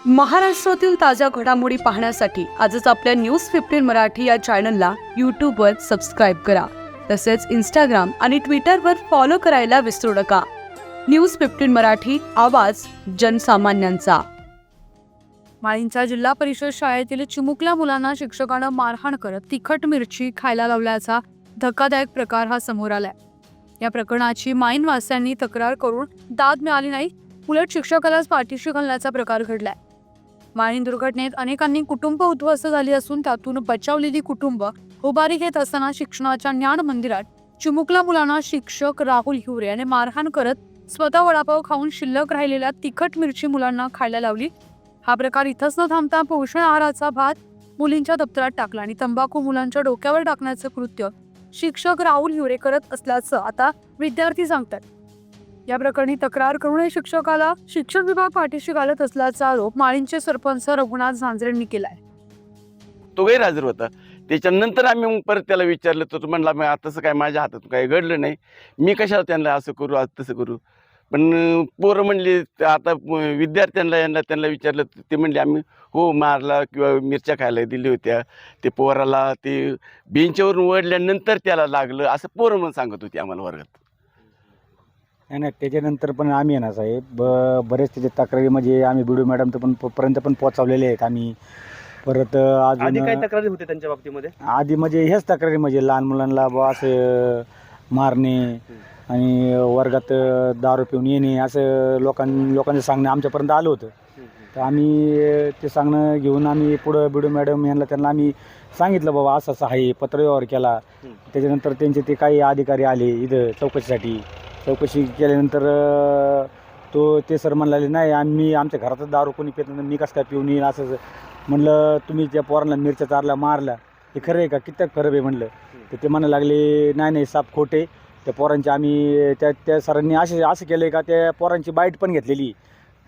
महाराष्ट्रातील ताज्या घडामोडी पाहण्यासाठी आजच आपल्या न्यूज 15 मराठी या चॅनलला यूट्यूबवर सबस्क्राईब करा. तसेच इंस्टाग्राम आणि ट्विटरवर फॉलो करायला विसरू नका. न्यूज 15 मराठी, आवाज जनसामान्यांचा. माळींच्या जिल्हा परिषद शाळेतील चिमुकल्या मुलांना शिक्षकानं मारहाण करत तिखट मिरची खायला लावल्याचा धक्कादायक प्रकार हा समोर आलाय. या प्रकरणाची माळीणवासियांनी तक्रार करून दाद मिळाली नाही, उलट शिक्षकालाच पाठीशी घालण्याचा प्रकार घडलाय. माळीण दुर्घटनेत अनेकांनी कुटुंब उद्ध्वस्त झाली असून त्यातून बचावलेली कुटुंब उभारी घेत असताना शिक्षणाच्या ज्ञान मंदिरात चिमुकल्या मुलांना शिक्षक राहुल हिवरे याने मारहाण करत स्वतः वडापाव खाऊन शिल्लक राहिलेल्या तिखट मिरची मुलांना खायला लावली. हा प्रकार इथंच न थांबता पोषण आहाराचा भात मुलींच्या दप्तरात टाकला आणि तंबाखू मुलांच्या डोक्यावर टाकण्याचं कृत्य शिक्षक राहुल हिवरे करत असल्याचं आता विद्यार्थी सांगतात. या प्रकरणी तक्रार करूनही शिक्षकाला शिक्षण विभाग पाठीशी घालत असल्याचा आरोप माळींचे सरपंच रघुनाथ झांजरेंनी केलाय. तो गैरहजर होता. त्याच्यानंतर आम्ही मग परत त्याला विचारलं तर तो म्हणला मग तसं काय माझ्या हातात काही घडलं नाही, मी कशाला त्यांना असं करू तसं करू. पण पोरं म्हणली आता विद्यार्थ्यांना त्यांना विचारलं ते म्हणले आम्ही हो मारला किंवा मिरच्या खायला दिल्या होत्या. ते पोराला ते बेंचवरून ओढल्यानंतर त्याला लागलं असं पोरं म्हणून सांगत होती आम्हाला वर्गात. नाही त्याच्यानंतर पण आम्ही आहे ना साहेब बरेच त्याचे तक्रारी म्हणजे आम्ही बीडीओ मॅडम तर पण पर्यंत पण पोहोचवलेले आहेत आम्ही. परत आधी काय अजून तक्रारी होते त्यांच्या बाबतीमध्ये? आधी म्हणजे ह्याच तक्रारी म्हणजे लहान मुलांना बुवा असं मारणे आणि वर्गात दारू पिऊन येणे असं लोकांचं सांगणं आमच्यापर्यंत आलं होतं. तर आम्ही ते सांगणं घेऊन आम्ही पुढं बीडीओ मॅडम यांना त्यांना आम्ही सांगितलं बाबा असं असं आहे, पत्रव्यवहार केला. त्याच्यानंतर त्यांचे ते काही अधिकारी आले इथं चौकशीसाठी. चौकशी केल्यानंतर ते सर म्हणाले नाही आम्ही आमच्या घरातच दारू कोणी पित नाही, मी कसं काय पिऊन येईल असं. म्हणलं तुम्ही त्या पोरांना मिरच्या चारला मारला हे खरं आहे का, कित्येक खरं आहे म्हणलं. तर ते म्हणायला लागले नाही साप खोटे. त्या पोरांची आम्ही त्या सरांनी असं केलं आहे का, त्या पोरांची बाईट पण घेतलेली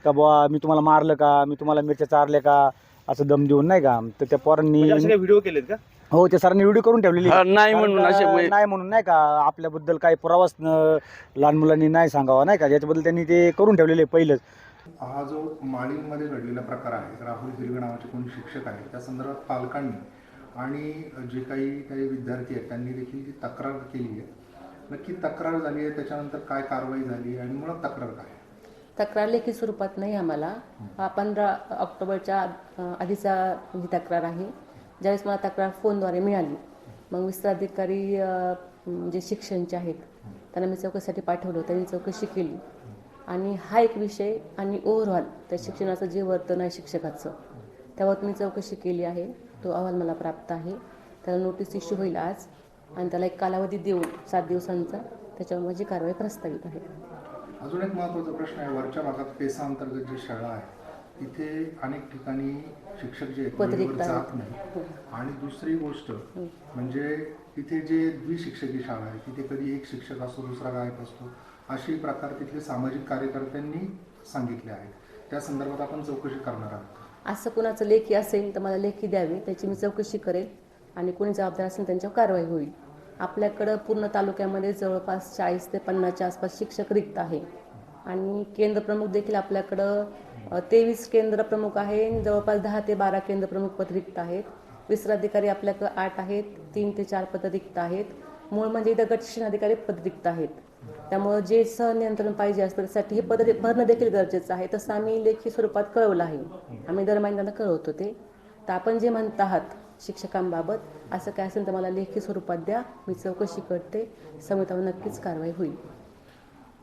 का बुवा मी तुम्हाला मारलं का, मी तुम्हाला मिरच्या चारल्या का असं दम देऊन नाही का. तर त्या पोरांनी व्हिडिओ केलेत का? हो त्या सरांनी व्हिडिओ करून ठेवलेली. नाही म्हणून असे नाही म्हणून नाही का आपल्याबद्दल काही पुरावाच लहान मुलांनी नाही सांगावा नाही का, याच्याबद्दल त्यांनी ते करून ठेवलेले पहिलंच. हा जो माळींमध्ये घडलेला प्रकार आहे, राहुल हिरवे नावाचे कोणी शिक्षक आहेत, त्या संदर्भात पालकांनी आणि जे काही विद्यार्थी आहेत त्यांनी देखील ती तक्रार केली आहे. नक्की तक्रार झाली आहे, त्याच्यानंतर काय कारवाई झाली आणि मुळात तक्रार काय? तक्रार लेखी स्वरूपात नाही आम्हाला. 15 ऑक्टोबरच्या आधीचा ही तक्रार आहे. ज्यावेळेस मला तक्रार फोनद्वारे मिळाली, मग विस्ताराधिकारी जे शिक्षणचे आहेत त्यांना मी चौकशीसाठी पाठवलं. त्यांनी चौकशी केली आणि हा एक विषय आणि ओव्हरऑल त्या शिक्षणाचं जे वर्तन आहे शिक्षकाचं त्यावर मी चौकशी केली आहे. तो अहवाल मला प्राप्त आहे. त्याला नोटीस इश्यू होईल आज आणि त्याला एक कालावधी देऊन 7 दिवसांचा त्याच्यावर माझी कारवाई प्रस्तावित आहे. अजून एक महत्त्वाचा प्रश्न आहे, वरच्या भागात पेसा अंतर्गत जी शाळा आहे तिथे अनेक ठिकाणी शिक्षक जे आहेत जात नाही. आणि दुसरी गोष्ट म्हणजे तिथे जे द्विशिक्षकी शाळा आहे तिथे कधी एक शिक्षक असतो दुसरा गायक असतो, अशी प्रकार तिथले सामाजिक कार्यकर्त्यांनी सांगितले आहेत. त्या संदर्भात आपण चौकशी करणार आहोत. असं कुणाचं लेखी असेल तर मला लेखी द्यावी, त्याची मी चौकशी करेल आणि कोणी जबाबदार असेल त्यांच्यावर कारवाई होईल. आपल्याकडं पूर्ण तालुक्यामध्ये जवळपास 40 ते 50च्या आसपास शिक्षक रिक्त आहे आणि केंद्र प्रमुख देखील आपल्याकडं 23 केंद्र प्रमुख आहे. जवळपास 10 ते 12 केंद्र प्रमुख पद रिक्त आहेत. विस्ताराधिकारी आपल्याकडं 8 आहेत, 3 ते 4 पद रिक्त आहेत. मूळ म्हणजे इथं गट शिक्षणाधिकारी पद रिक्त आहेत. त्यामुळं जे सहनियंत्रण पाहिजे असतं त्यासाठी हे पद भरणं देखील गरजेचं आहे. तसं आम्ही लेखी स्वरूपात कळवलं आहे. आम्ही दर महिन्याला कळवतो ते. तर आपण जे म्हणत आहात शिक्षकांबाबत असं काय असेल तर मला लेखी स्वरूपात द्या, मी चौकशी करते, संहितावर नक्कीच कारवाई होईल.